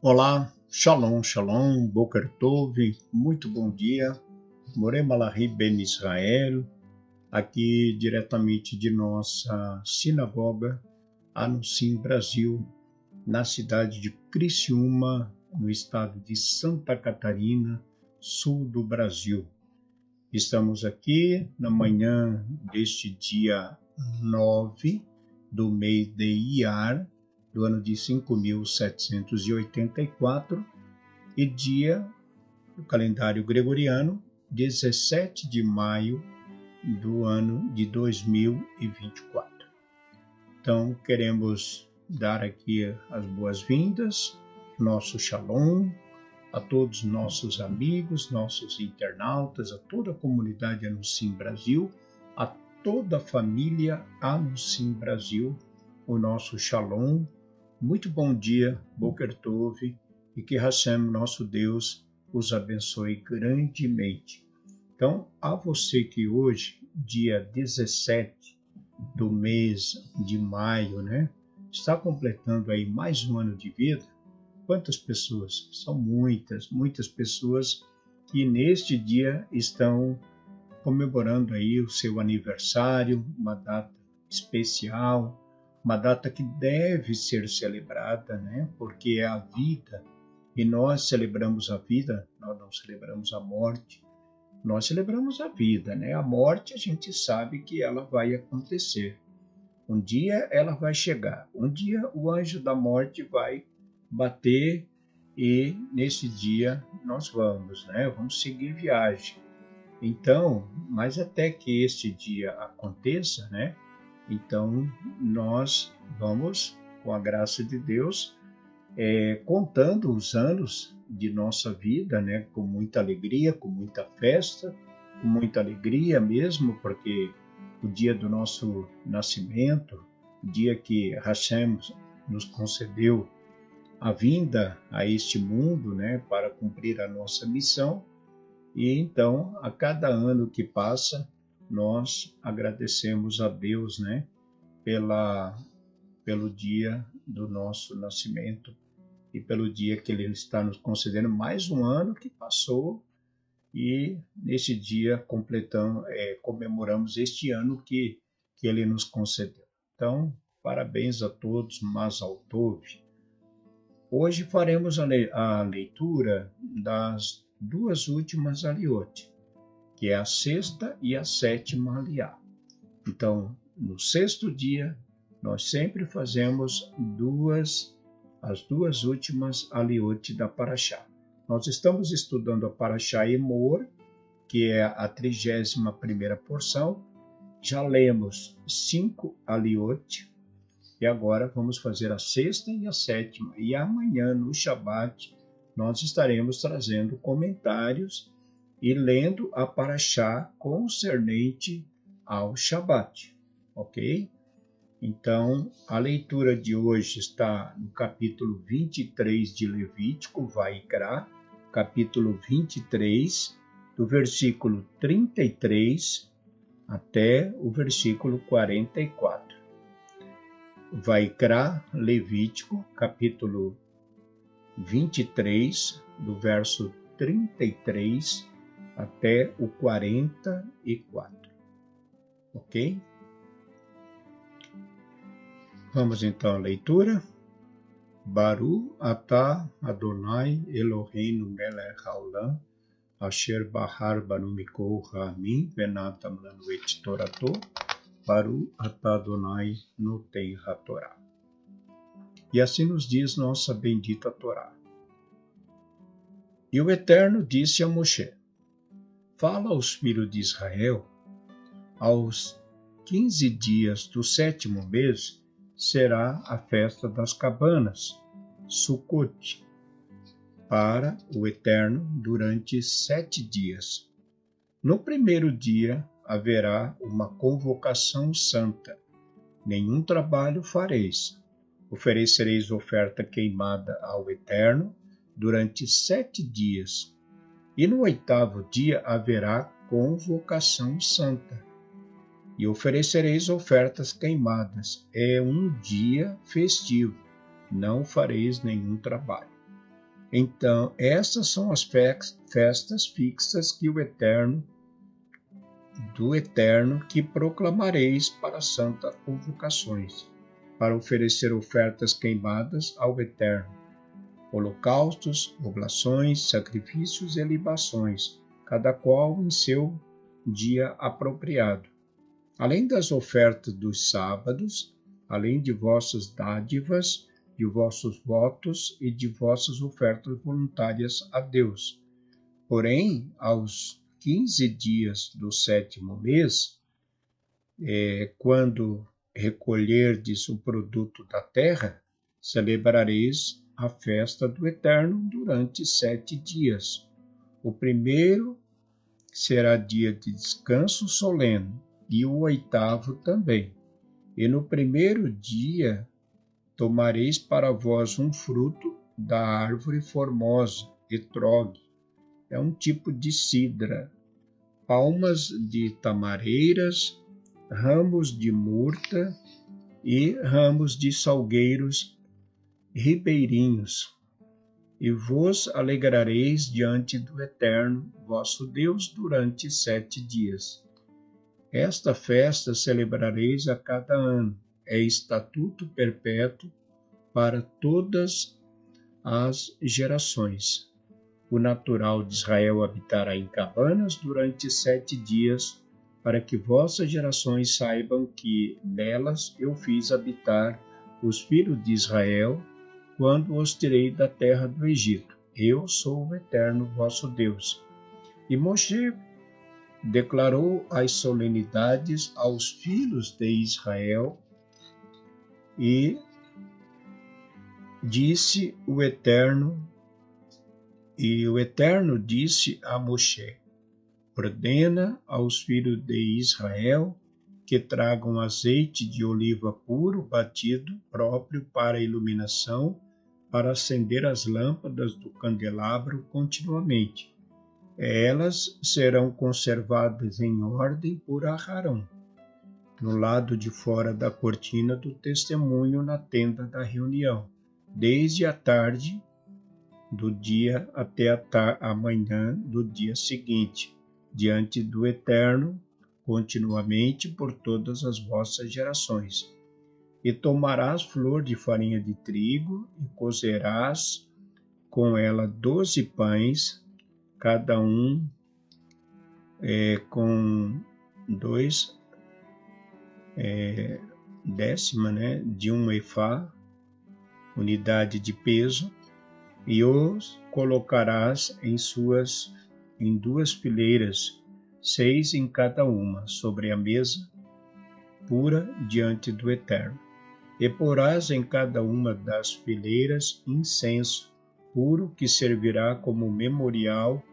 Olá, Shalom, Shalom, Boker Tov, muito bom dia. Morei Malahi Ben Israel, aqui diretamente de nossa sinagoga, Anuncim Brasil, na cidade de Criciúma, no estado de Santa Catarina, sul do Brasil. Estamos aqui na manhã deste dia 9 do mês de Iyar, do ano de 5.784, e dia do calendário gregoriano, 17 de maio do ano de 2024. Então, queremos dar aqui as boas-vindas, nosso shalom, a todos nossos amigos, nossos internautas, a toda a comunidade Anuncim Brasil, a toda a família Anuncim Brasil, o nosso shalom. Muito bom dia, Boker Tov, e que Hashem, nosso Deus, os abençoe grandemente. Então, a você que hoje, dia 17 do mês de maio, está completando aí mais um ano de vida. Quantas pessoas? São muitas pessoas que neste dia estão comemorando aí o seu aniversário, uma data especial, uma data que deve ser celebrada, porque é a vida, e nós celebramos a vida, nós não celebramos a morte, nós celebramos a vida, A morte a gente sabe que ela vai acontecer, um dia ela vai chegar, um dia o anjo da morte vai bater e nesse dia nós vamos seguir viagem. Então, mas até que este dia aconteça, Então nós vamos, com a graça de Deus, contando os anos de nossa vida, com muita alegria, com muita festa, com muita alegria mesmo, porque o dia do nosso nascimento, o dia que Hashem nos concedeu a vinda a este mundo, para cumprir a nossa missão. E então, a cada ano que passa, nós agradecemos a Deus, pelo dia do nosso nascimento e pelo dia que Ele está nos concedendo mais um ano que passou, e nesse dia comemoramos este ano que Ele nos concedeu. Então, parabéns a todos, Mazal Tov. Hoje faremos a leitura das duas últimas aliot, que é a sexta e a sétima aliá. Então, no sexto dia, nós sempre fazemos as duas últimas aliot da Parashá. Nós estamos estudando a Parashá Emor, que é a 31ª porção. Já lemos 5 aliot, e agora vamos fazer a sexta e a sétima. E amanhã, no Shabat, nós estaremos trazendo comentários e lendo a Parashá concernente ao Shabat, ok? Então, a leitura de hoje está no capítulo 23 de Levítico, Vaikra, capítulo 23, do versículo 33 até o versículo 44. Vaikra, Levítico, capítulo 23, do verso 33 até o 44. Ok? Vamos então à leitura. Baru atah Adonai Eloheinu melech haolam, asher bahar banu mikol ha'amim venatam lanu et torato, Baru atah Adonai noten haTorá. E assim nos diz nossa bendita Torá. E o Eterno disse a Moshe: fala aos filhos de Israel, aos 15 dias do 7º mês será a festa das cabanas, Sucote, para o Eterno durante 7 dias. No primeiro dia haverá uma convocação santa. Nenhum trabalho fareis. Oferecereis oferta queimada ao Eterno durante 7 dias. E no 8º dia haverá convocação santa. E oferecereis ofertas queimadas. É um dia festivo. Não fareis nenhum trabalho. Então, essas são as festas fixas que do Eterno que proclamareis para santas convocações, para oferecer ofertas queimadas ao Eterno, holocaustos, oblações, sacrifícios e libações, cada qual em seu dia apropriado. Além das ofertas dos sábados, além de vossas dádivas, de vossos votos e de vossas ofertas voluntárias a Deus. Porém, aos 15 dias do 7º mês, quando recolherdes o produto da terra, celebrareis a festa do Eterno durante 7 dias. O primeiro será dia de descanso solene, e o 8º também. E no primeiro dia tomareis para vós um fruto da árvore formosa, etrogue, é um tipo de cidra, palmas de tamareiras, ramos de murta e ramos de salgueiros ribeirinhos. E vos alegrareis diante do Eterno, vosso Deus, durante 7 dias. Esta festa celebrareis a cada ano, é estatuto perpétuo para todas as gerações. O natural de Israel habitará em cabanas durante 7 dias, para que vossas gerações saibam que nelas eu fiz habitar os filhos de Israel, quando os tirei da terra do Egito. Eu sou o Eterno vosso Deus. E Moshe declarou as solenidades aos filhos de Israel e disse o Eterno, disse a Moshe: ordena aos filhos de Israel que tragam azeite de oliva puro batido, próprio para iluminação, para acender as lâmpadas do candelabro continuamente. Elas serão conservadas em ordem por Aarão, no lado de fora da cortina do testemunho na tenda da reunião, desde a tarde do dia até a manhã do dia seguinte, diante do Eterno, continuamente por todas as vossas gerações. E tomarás flor de farinha de trigo e cozerás com ela 12 pães, cada um com 2 décima, de um efá, unidade de peso, e os colocarás em 2 fileiras, 6 em cada uma, sobre a mesa pura diante do Eterno. E porás em cada uma das fileiras incenso puro que servirá como memorial,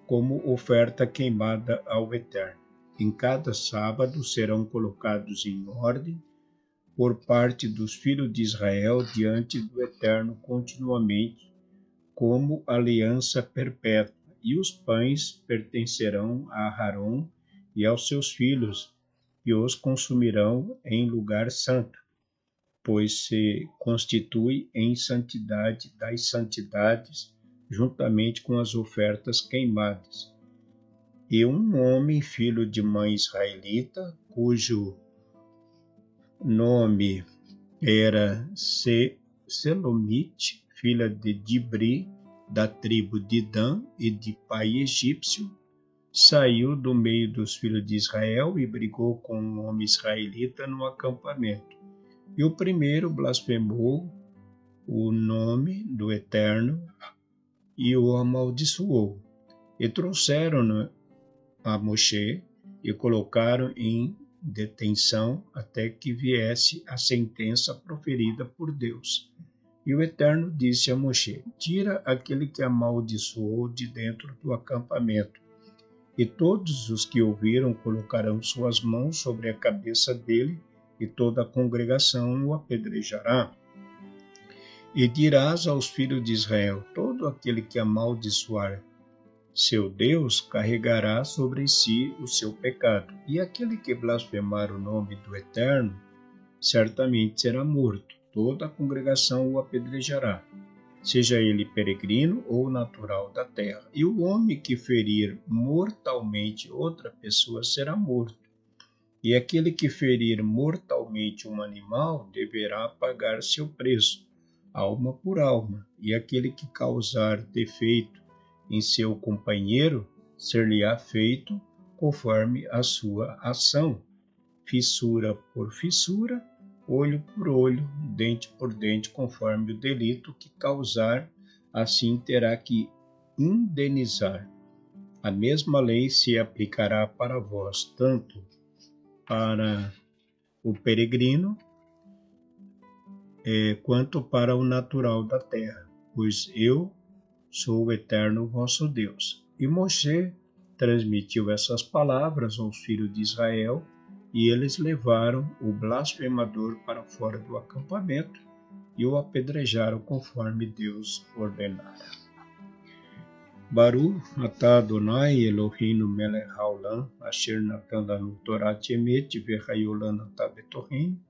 como oferta queimada ao Eterno. Em cada sábado serão colocados em ordem por parte dos filhos de Israel diante do Eterno continuamente, como aliança perpétua, e os pães pertencerão a Aarão e aos seus filhos, e os consumirão em lugar santo, pois se constitui em santidade das santidades, juntamente com as ofertas queimadas. E um homem, filho de mãe israelita, cujo nome era Selomite, filha de Dibri, da tribo de Dan e de pai egípcio, saiu do meio dos filhos de Israel e brigou com um homem israelita no acampamento. E o primeiro blasfemou o nome do Eterno e o amaldiçoou. E trouxeram-no a Moshe e colocaram em detenção até que viesse a sentença proferida por Deus. E o Eterno disse a Moshe: tira aquele que amaldiçoou de dentro do acampamento. E todos os que ouviram colocarão suas mãos sobre a cabeça dele, e toda a congregação o apedrejará. E dirás aos filhos de Israel: todo aquele que amaldiçoar seu Deus carregará sobre si o seu pecado, e aquele que blasfemar o nome do Eterno certamente será morto. Toda a congregação o apedrejará. seja ele peregrino ou natural da terra. E o homem que ferir mortalmente outra pessoa será morto. E aquele que ferir mortalmente um animal deverá pagar seu preço, alma por alma. E aquele que causar defeito em seu companheiro, ser-lhe-á feito conforme a sua ação, fissura por fissura, olho por olho, dente por dente, conforme o delito que causar, assim terá que indenizar. A mesma lei se aplicará para vós, tanto para o peregrino quanto para o natural da terra, pois eu sou o eterno vosso Deus. E Moshe transmitiu essas palavras aos filhos de Israel, e eles levaram o blasfemador para fora do acampamento e o apedrejaram conforme Deus ordenara. Baruch atah Adonai Eloheinu melech haolam, asher natan lanu Torat emet v'chayu lanu betorim,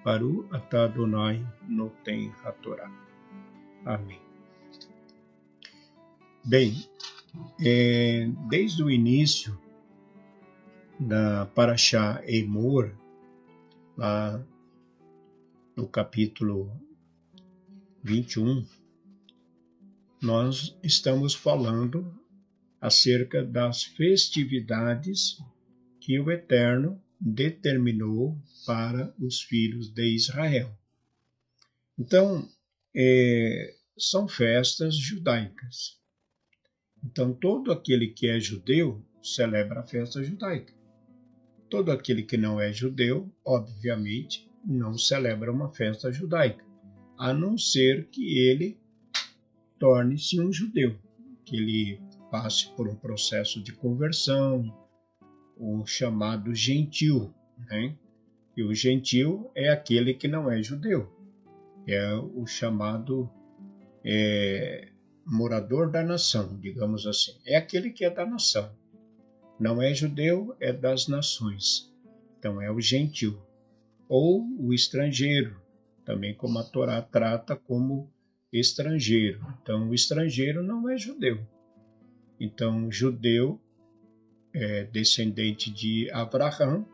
Baruch atah Adonai noten hatorá. Amém. Bem, desde o início da Parashá Emor, lá no capítulo 21, nós estamos falando acerca das festividades que o Eterno determinou para os filhos de Israel. Então, são festas judaicas. Então, todo aquele que é judeu celebra a festa judaica. Todo aquele que não é judeu, obviamente, não celebra uma festa judaica, a não ser que ele torne-se um judeu, que ele passe por um processo de conversão, o chamado gentil, né? E o gentil é aquele que não é judeu, é o chamado morador da nação, digamos assim. É aquele que é da nação. Não é judeu, é das nações. Então é o gentil. Ou o estrangeiro, também como a Torá trata como estrangeiro. Então o estrangeiro não é judeu. Então judeu é descendente de Abraão,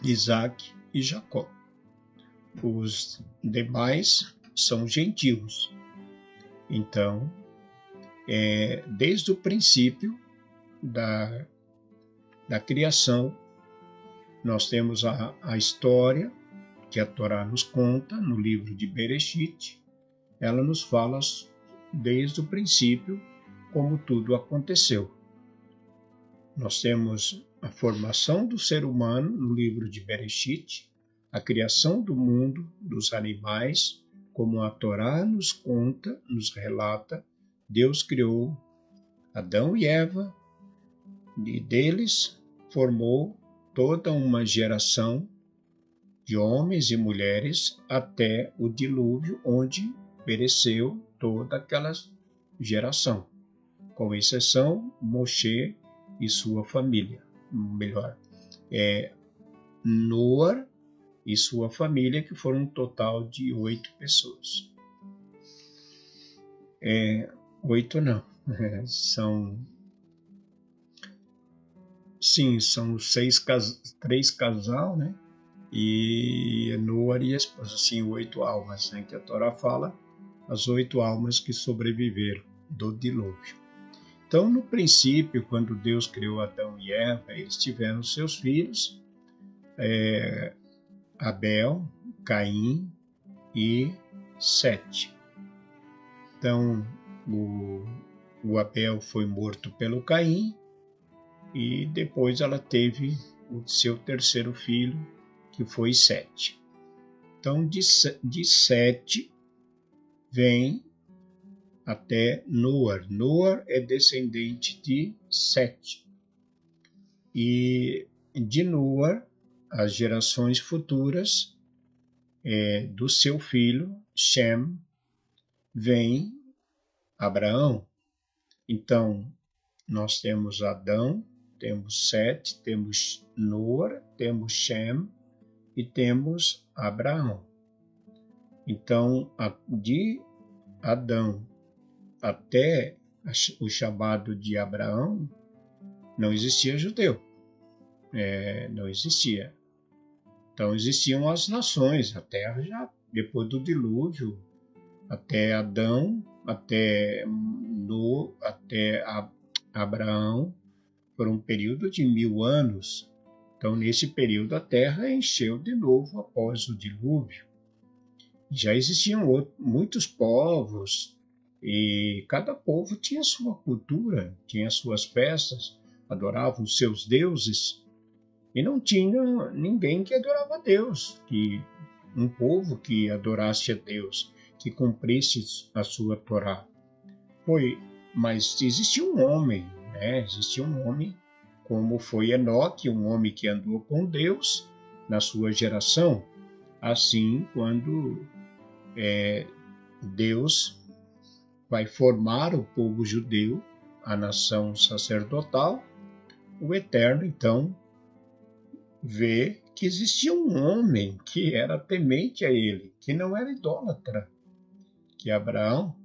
Isaac e Jacó. Os demais são gentios. Então, desde o princípio da criação, nós temos a história que a Torá nos conta no livro de Bereshit. Ela nos fala desde o princípio como tudo aconteceu. Nós temos a formação do ser humano no livro de Bereshit, a criação do mundo, dos animais, como a Torá nos conta, nos relata. Deus criou Adão e Eva, e deles formou toda uma geração de homens e mulheres até o dilúvio, onde pereceu toda aquela geração, com exceção Moshe e sua família. Melhor, Noar e sua família, que foram um total de 8 pessoas. 8 não, são 3 casal, né? E Noar e a esposa, 8 almas, né? Que a Torá fala, as 8 almas que sobreviveram do dilúvio. Então, no princípio, quando Deus criou Adão e Eva, eles tiveram seus filhos, Abel, Caim e Sete. Então, o Abel foi morto pelo Caim, e depois ela teve o seu terceiro filho, que foi Sete. Então, de Sete vem até Noar. Noar é descendente de Sete. E de Noar, as gerações futuras do seu filho, Shem, vem Abraão. Então, nós temos Adão, temos Sete, temos Noar, temos Shem e temos Abraão. Então, de Adão até o chamado de Abraão, não existia judeu. Não existia. Então existiam as nações, a terra já, depois do dilúvio, até Adão, até Abraão, por um período de 1000 anos. Então, nesse período, a terra encheu de novo após o dilúvio. Já existiam muitos povos, e cada povo tinha sua cultura, tinha suas festas, adoravam seus deuses, e não tinha ninguém que adorava a Deus, um povo que adorasse a Deus, que cumprisse a sua Torá. Mas existia um homem, né? Existia um homem, como foi Enoque, um homem que andou com Deus na sua geração. Assim, quando Deus vai formar o povo judeu, a nação sacerdotal, o Eterno, então, vê que existia um homem que era temente a ele, que não era idólatra, que Abraão,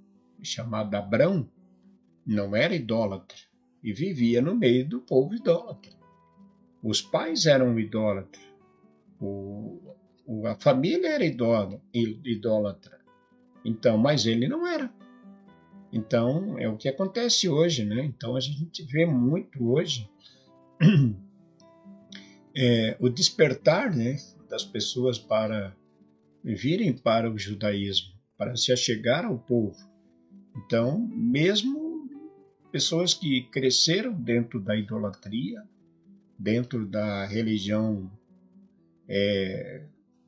chamado Abrão, não era idólatra e vivia no meio do povo idólatra. Os pais eram idólatras, a família era idólatra, então, mas ele não era. Então, é o que acontece hoje, né? Então, a gente vê muito hoje o despertar, né, das pessoas para virem para o judaísmo, para se achegar ao povo. Então, mesmo pessoas que cresceram dentro da idolatria, dentro da religião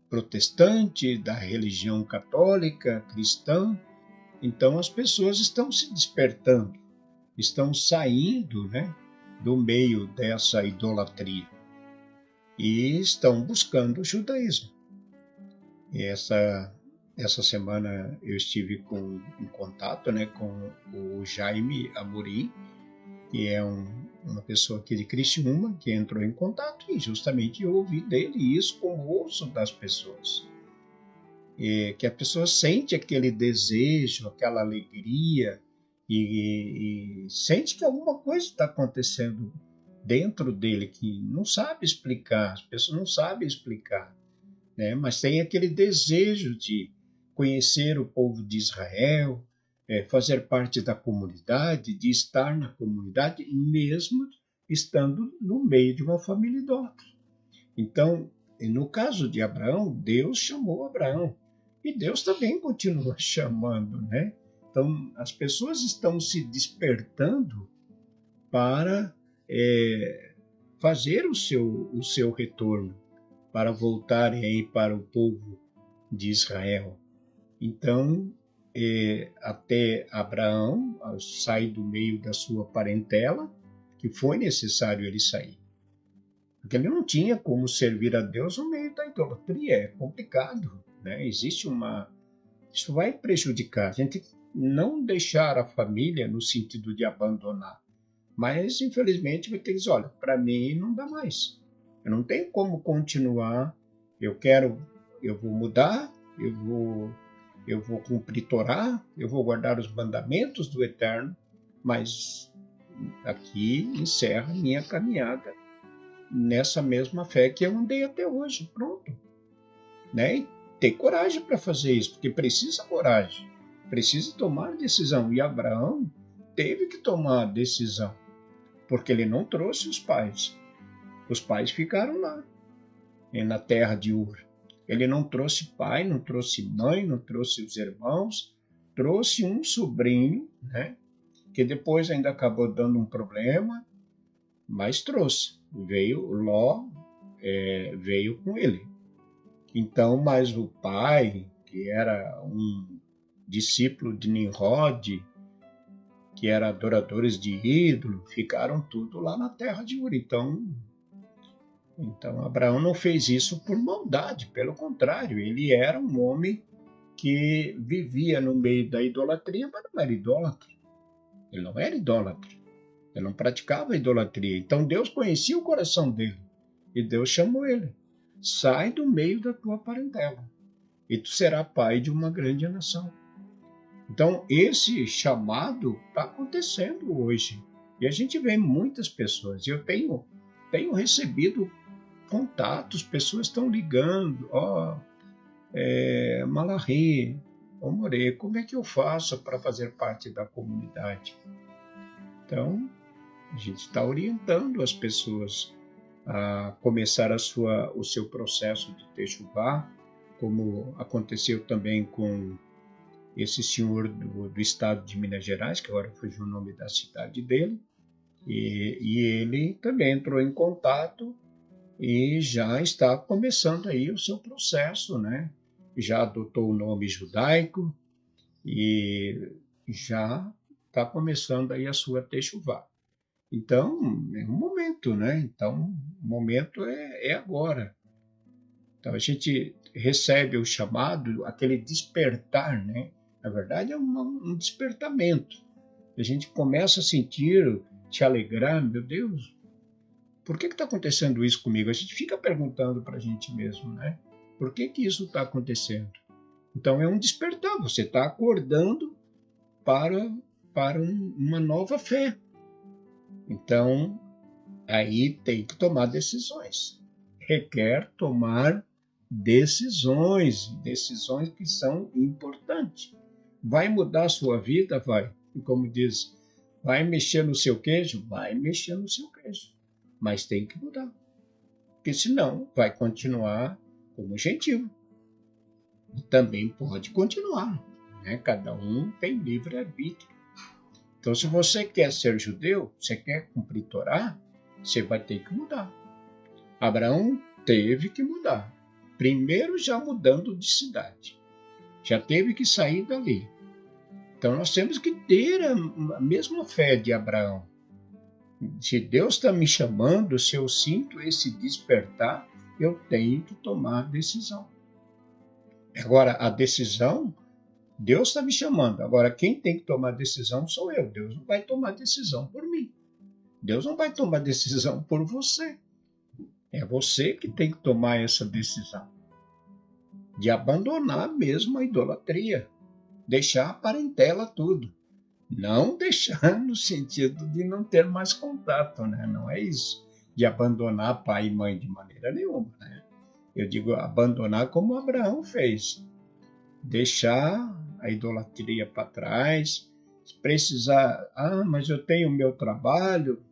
protestante, da religião católica, cristã, então as pessoas estão se despertando, estão saindo, né, do meio dessa idolatria e estão buscando o judaísmo. E essa semana eu estive em contato, né, com o Jaime Amorim, que é uma pessoa aqui de Criciúma, que entrou em contato e justamente eu ouvi dele isso como ouço das pessoas. Que a pessoa sente aquele desejo, aquela alegria e sente que alguma coisa está acontecendo dentro dele que não sabe explicar, as pessoas não sabem explicar, né? Mas tem aquele desejo de conhecer o povo de Israel, fazer parte da comunidade, de estar na comunidade, mesmo estando no meio de uma família idólatra. Então, no caso de Abraão, Deus chamou Abraão e Deus também continua chamando, né? Então, as pessoas estão se despertando para fazer o seu retorno, para voltarem aí para o povo de Israel. Então, até Abraão sai do meio da sua parentela, que foi necessário ele sair. Porque ele não tinha como servir a Deus no meio da idolatria, é complicado, né? Isso vai prejudicar. A gente não deixar a família no sentido de abandonar, mas infelizmente vai ter que dizer, olha, para mim não dá mais. Eu não tenho como continuar, eu vou mudar, eu vou cumprir Torá, eu vou guardar os mandamentos do Eterno, mas aqui encerra minha caminhada nessa mesma fé que eu andei até hoje, pronto. Né? E ter coragem para fazer isso, porque precisa coragem, precisa tomar decisão. E Abraão teve que tomar a decisão, porque ele não trouxe os pais. Os pais ficaram lá, na terra de Ur. Ele não trouxe pai, não trouxe mãe, não trouxe os irmãos, trouxe um sobrinho, né? Que depois ainda acabou dando um problema, mas trouxe. Ló veio com ele. Então, mas o pai, que era um discípulo de Nimrod, que era adoradores de ídolo, ficaram tudo lá na terra de Ur. Então Abraão não fez isso por maldade, pelo contrário, ele era um homem que vivia no meio da idolatria, mas não era idólatra. Ele não era idólatra. Ele não praticava idolatria. Então Deus conhecia o coração dele. E Deus chamou ele. Sai do meio da tua parentela. E tu serás pai de uma grande nação. Então, esse chamado está acontecendo hoje. E a gente vê muitas pessoas. Eu tenho recebido contatos, pessoas estão ligando. Malahê, More, como é que eu faço para fazer parte da comunidade? Então, a gente está orientando as pessoas a começar o seu processo de Techuvá, como aconteceu também com esse senhor do estado de Minas Gerais, que agora fugiu o nome da cidade dele, e ele também entrou em contato e já está começando aí o seu processo, né? Já adotou o nome judaico e já está começando aí a sua Techuvá. Então, é um momento, né? Então, o momento é agora. Então, a gente recebe o chamado, aquele despertar, né? Na verdade, é um despertamento. A gente começa a sentir, se alegrar, meu Deus, por que está acontecendo isso comigo? A gente fica perguntando para a gente mesmo, né? Por que isso está acontecendo? Então, é um despertar. Você está acordando para uma nova fé. Então, aí tem que tomar decisões. Requer tomar decisões que são importantes. Vai mudar a sua vida? Vai. E como diz, vai mexer no seu queijo? Vai mexer no seu queijo. Mas tem que mudar. Porque senão vai continuar como gentil. E também pode continuar. Né? Cada um tem livre-arbítrio. Então, se você quer ser judeu, você quer cumprir Torá, você vai ter que mudar. Abraão teve que mudar. Primeiro, já mudando de cidade. Já teve que sair dali. Então, nós temos que ter a mesma fé de Abraão. Se Deus está me chamando, se eu sinto esse despertar, eu tenho que tomar decisão. Agora, a decisão, Deus está me chamando. Agora, quem tem que tomar a decisão sou eu. Deus não vai tomar decisão por mim. Deus não vai tomar decisão por você. É você que tem que tomar essa decisão de abandonar mesmo a idolatria, deixar a parentela tudo. Não deixar no sentido de não ter mais contato, né? Não é isso, de abandonar pai e mãe de maneira nenhuma, né? Eu digo abandonar como Abraão fez, deixar a idolatria para trás, se precisar, mas eu tenho o meu trabalho,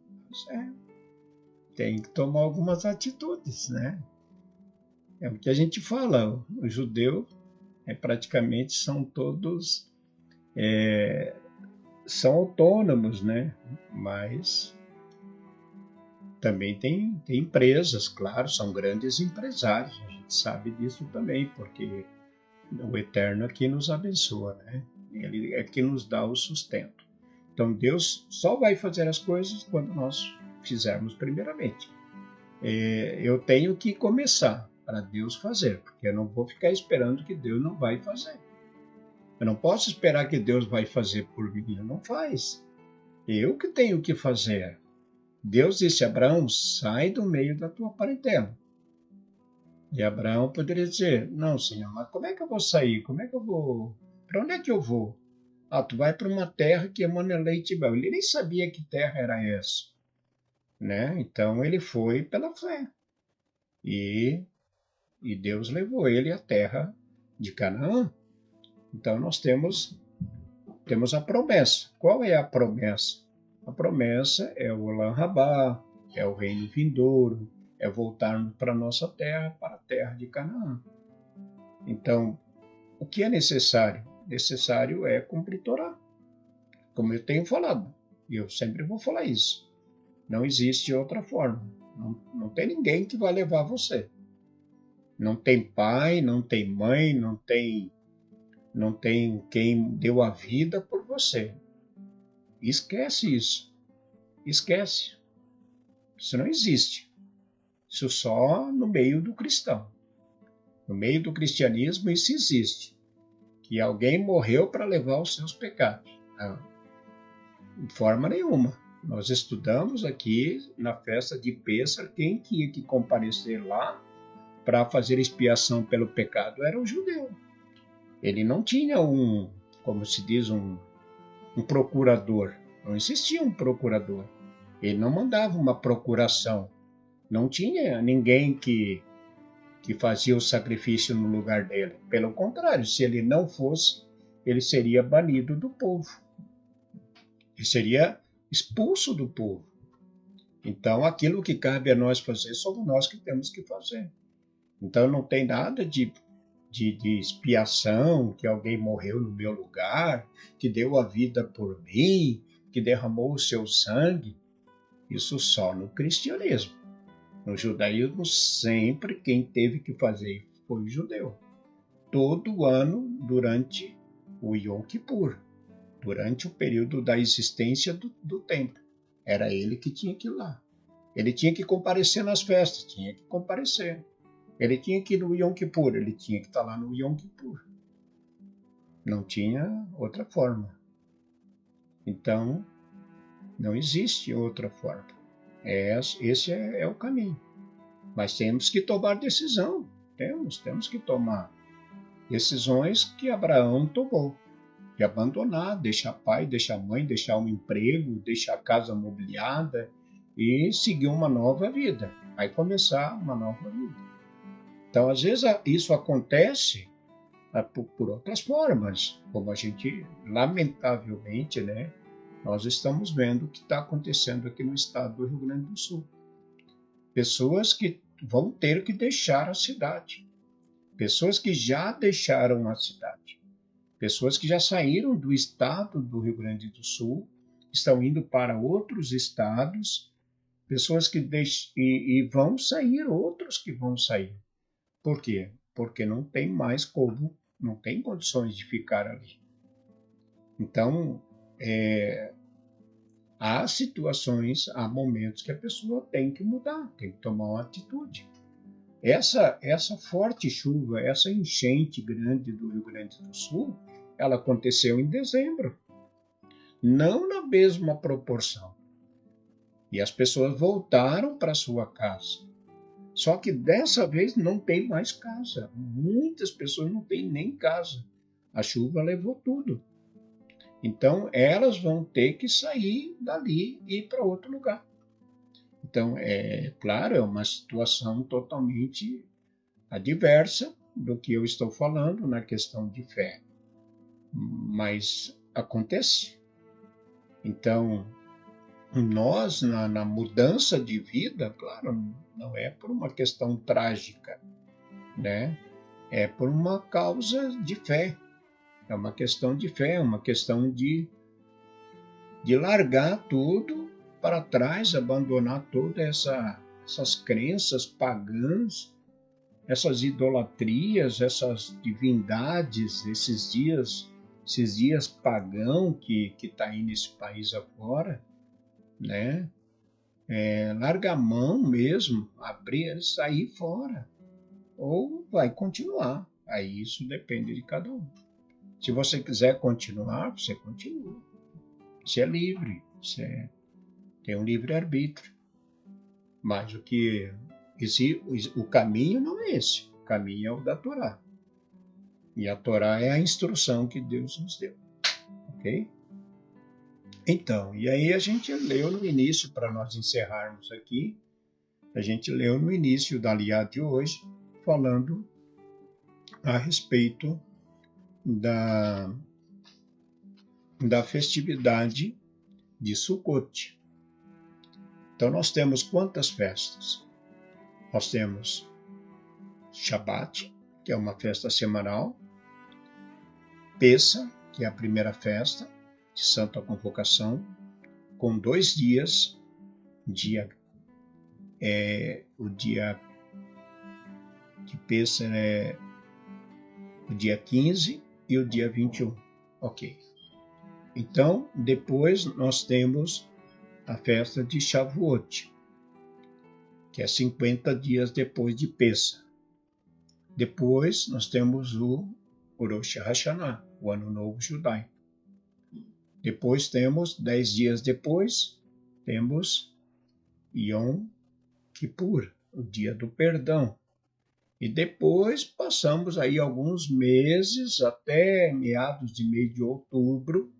tem que tomar algumas atitudes, né? É o que a gente fala, os judeus praticamente são todos são autônomos, né? Mas também tem empresas, claro, são grandes empresários, a gente sabe disso também, porque o Eterno é que nos abençoa, né? Ele é que nos dá o sustento. Então Deus só vai fazer as coisas quando nós fizermos primeiramente. Eu tenho que começar para Deus fazer, porque eu não vou ficar esperando que Deus não vai fazer. Eu não posso esperar que Deus vai fazer por mim, ele não faz. Eu que tenho que fazer. Deus disse a Abraão, sai do meio da tua parentela. E Abraão poderia dizer, não, Senhor, mas como é que eu vou sair? Como é que eu vou? Para onde é que eu vou? Tu vai para uma terra que emana leite e mel. Ele nem sabia que terra era essa, né? Então ele foi pela fé. E Deus levou ele à terra de Canaã. Então nós temos a promessa. Qual é a promessa? A promessa é o Olam Rabá, é o reino vindouro, é voltarmos para a nossa terra, para a terra de Canaã. Então, o que é necessário? Necessário é cumprir Torá. Como eu tenho falado, e eu sempre vou falar isso. Não existe outra forma. Não tem ninguém que vai levar você. Não tem pai, não tem mãe, não tem quem deu a vida por você. Esquece isso. Esquece. Isso não existe. Isso só no meio do cristão. No meio do cristianismo isso existe. Que alguém morreu para levar os seus pecados. Não, de forma nenhuma. Nós estudamos aqui na festa de Pêssar, quem tinha que comparecer lá para fazer expiação pelo pecado era o judeu. Ele não tinha como se diz, um procurador. Não existia um procurador. Ele não mandava uma procuração. Não tinha ninguém que fazia o sacrifício no lugar dele. Pelo contrário, se ele não fosse, ele seria banido do povo. Ele seria expulso do povo. Então, aquilo que cabe a nós fazer, somos nós que temos que fazer. Então, não tem nada de expiação, que alguém morreu no meu lugar, que deu a vida por mim, que derramou o seu sangue. Isso só no cristianismo. No judaísmo, sempre quem teve que fazer foi o judeu. Todo ano, durante o Yom Kippur, durante o período da existência do templo. Era ele que tinha que ir lá. Ele tinha que comparecer nas festas, tinha que comparecer. Ele tinha que ir no Yom Kippur, ele tinha que estar lá no Yom Kippur. Não tinha outra forma. Então, não existe outra forma. Esse é o caminho. Mas temos que tomar decisão. Temos que tomar decisões que Abraão tomou. De abandonar, deixar pai, deixar mãe, deixar um emprego, deixar a casa mobiliada e seguir uma nova vida. Aí começar uma nova vida. Então, às vezes, isso acontece por outras formas, como a gente, lamentavelmente, né, nós estamos vendo o que está acontecendo aqui no estado do Rio Grande do Sul. Pessoas que vão ter que deixar a cidade. Pessoas que já deixaram a cidade. Pessoas que já saíram do estado do Rio Grande do Sul, estão indo para outros estados, pessoas que e vão sair, outros que vão sair. Por quê? Porque não tem mais como, não tem condições de ficar ali. Então, há situações, há momentos que a pessoa tem que mudar, tem que tomar uma atitude. Essa forte chuva, essa enchente grande do Rio Grande do Sul, ela aconteceu em dezembro. Não na mesma proporção. E as pessoas voltaram para sua casa. Só que dessa vez não tem mais casa. Muitas pessoas não têm nem casa. A chuva levou tudo. Então, elas vão ter que sair dali e ir para outro lugar. Então, claro, é uma situação totalmente adversa do que eu estou falando na questão de fé. Mas acontece. Então, nós, na mudança de vida, claro, não é por uma questão trágica, né? É por uma causa de fé. É uma questão de fé, é uma questão de largar tudo para trás, abandonar todas essas crenças pagãs, essas idolatrias, essas divindades, esses dias pagãos que está aí nesse país afora, né? Larga a mão mesmo, abrir, sair fora, ou vai continuar. Aí isso depende de cada um. Se você quiser continuar, você continua. Você é livre, você tem um livre-arbítrio. Mas o caminho não é esse. O caminho é o da Torá. E a Torá é a instrução que Deus nos deu. Ok? Então, e aí a gente leu no início, para nós encerrarmos aqui, a gente leu no início da Aliá de hoje, falando a respeito da festividade de Sukkot. Então, nós temos quantas festas? Nós temos Shabat, que é uma festa semanal, Pessa, que é a primeira festa de Santa Convocação, com 2 dias, o dia de Pessa é o dia 15 e o dia 21. Ok. Então, depois nós temos a festa de Shavuot, que é 50 dias depois de Pessa. Depois nós temos o Rosh Hashanah, o Ano Novo Judaico. Depois temos, 10 dias depois, temos Yom Kippur, o dia do perdão. E depois passamos aí alguns meses, até meados de mês de outubro,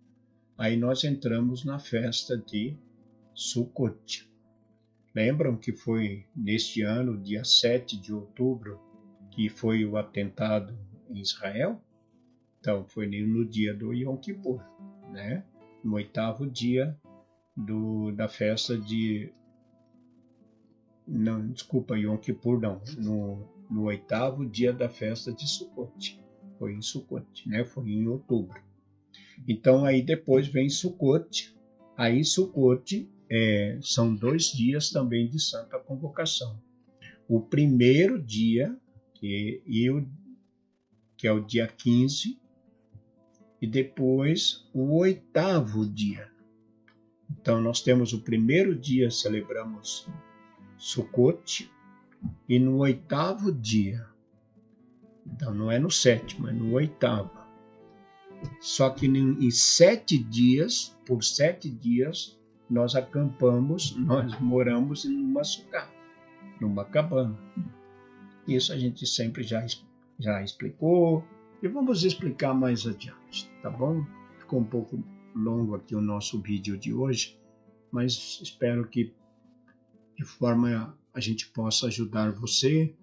aí nós entramos na festa de Sukkot. Lembram que foi neste ano, dia 7 de outubro, que foi o atentado em Israel? Então, foi no dia do Yom Kippur, né? No 8º dia da festa de... Não, desculpa, Yom Kippur não. No 8º dia da festa de Sukkot. Foi em Sukkot, né? Foi em outubro. Então, aí depois vem Sukkot. Aí Sukkot são 2 dias também de Santa Convocação. O primeiro dia, que é o dia 15, e depois o 8º dia. Então, nós temos o primeiro dia, celebramos Sukkot, e no 8º dia, então não é no 7º, é no 8º. Só que em 7 dias, por 7 dias, nós acampamos, nós moramos numa sucá, numa cabana. Isso a gente sempre já explicou, e vamos explicar mais adiante, tá bom? Ficou um pouco longo aqui o nosso vídeo de hoje, mas espero que de forma a gente possa ajudar você,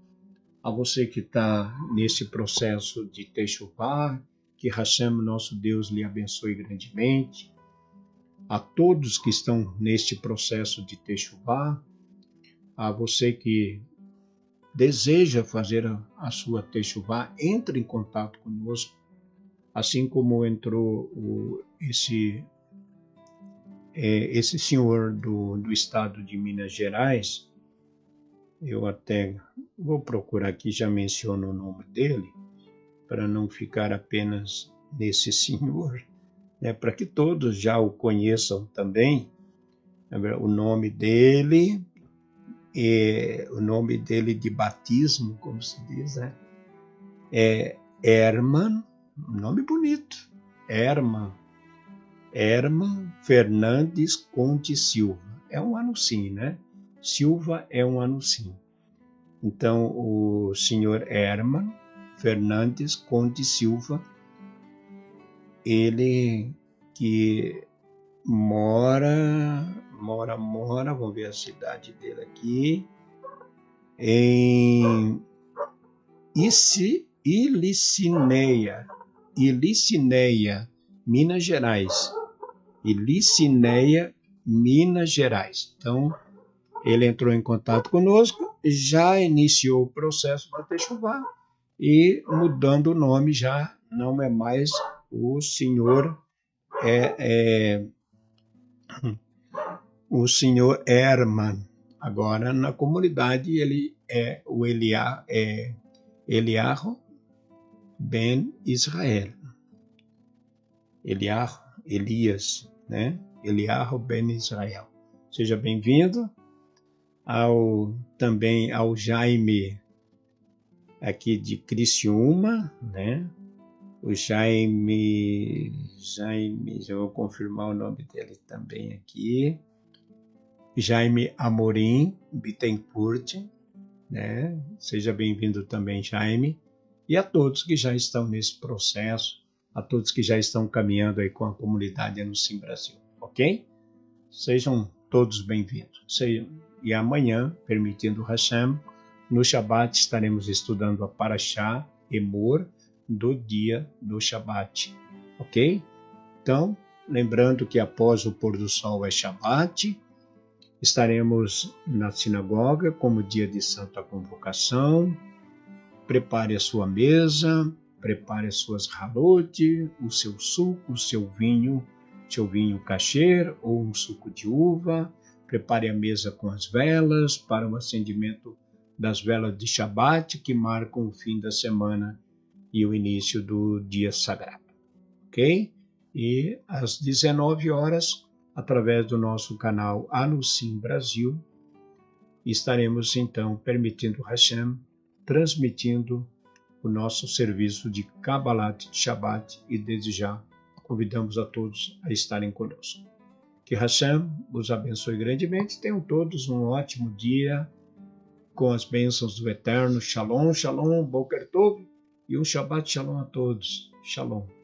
a você que está nesse processo de Techuvá, que Hashem, nosso Deus, lhe abençoe grandemente, a todos que estão neste processo de Techuvá, a você que deseja fazer a sua Techuvá, entre em contato conosco, assim como entrou esse senhor do estado de Minas Gerais. Eu até vou procurar aqui, já menciono o nome dele, para não ficar apenas nesse senhor, né, para que todos já o conheçam também. O nome dele, o nome dele de batismo, como se diz, né, é Herman, um nome bonito, Herman Fernandes Conde Silva. É um anusim, né? Silva é um anusim. Então, o senhor Herman Fernandes Conde Silva, ele que mora, vamos ver a cidade dele aqui, em Ilicineia, Minas Gerais. Ilicineia, Minas Gerais. Então, ele entrou em contato conosco, já iniciou o processo do Techuvá e, mudando o nome, já não é mais o senhor o senhor Herman. Agora, na comunidade, ele é o Eliarro Ben Israel. Elias, né? Eliarro Ben Israel. Seja bem-vindo. Também ao Jaime, aqui de Criciúma, né? O Jaime, já vou confirmar o nome dele também aqui. Jaime Amorim Bittencourt, né? Seja bem-vindo também, Jaime. E a todos que já estão nesse processo, a todos que já estão caminhando aí com a comunidade Anusim Brasil, ok? Sejam todos bem-vindos. E amanhã, permitindo Hashem, no Shabat estaremos estudando a Parashá Emor do dia do Shabat, ok? Então, lembrando que após o pôr do sol é Shabat, estaremos na sinagoga como dia de Santa Convocação. Prepare a sua mesa, prepare as suas halot, o seu suco, o seu vinho kasher ou um suco de uva. Prepare a mesa com as velas para o acendimento das velas de Shabat, que marcam o fim da semana e o início do dia sagrado, ok? E às 19 horas, através do nosso canal Anusim Brasil, estaremos então permitindo Hashem, transmitindo o nosso serviço de Kabbalat de Shabbat, e desde já convidamos a todos a estarem conosco. Que Hashem os abençoe grandemente. Tenham todos um ótimo dia com as bênçãos do Eterno. Shalom, shalom, Boker Tov, e um Shabbat Shalom a todos. Shalom.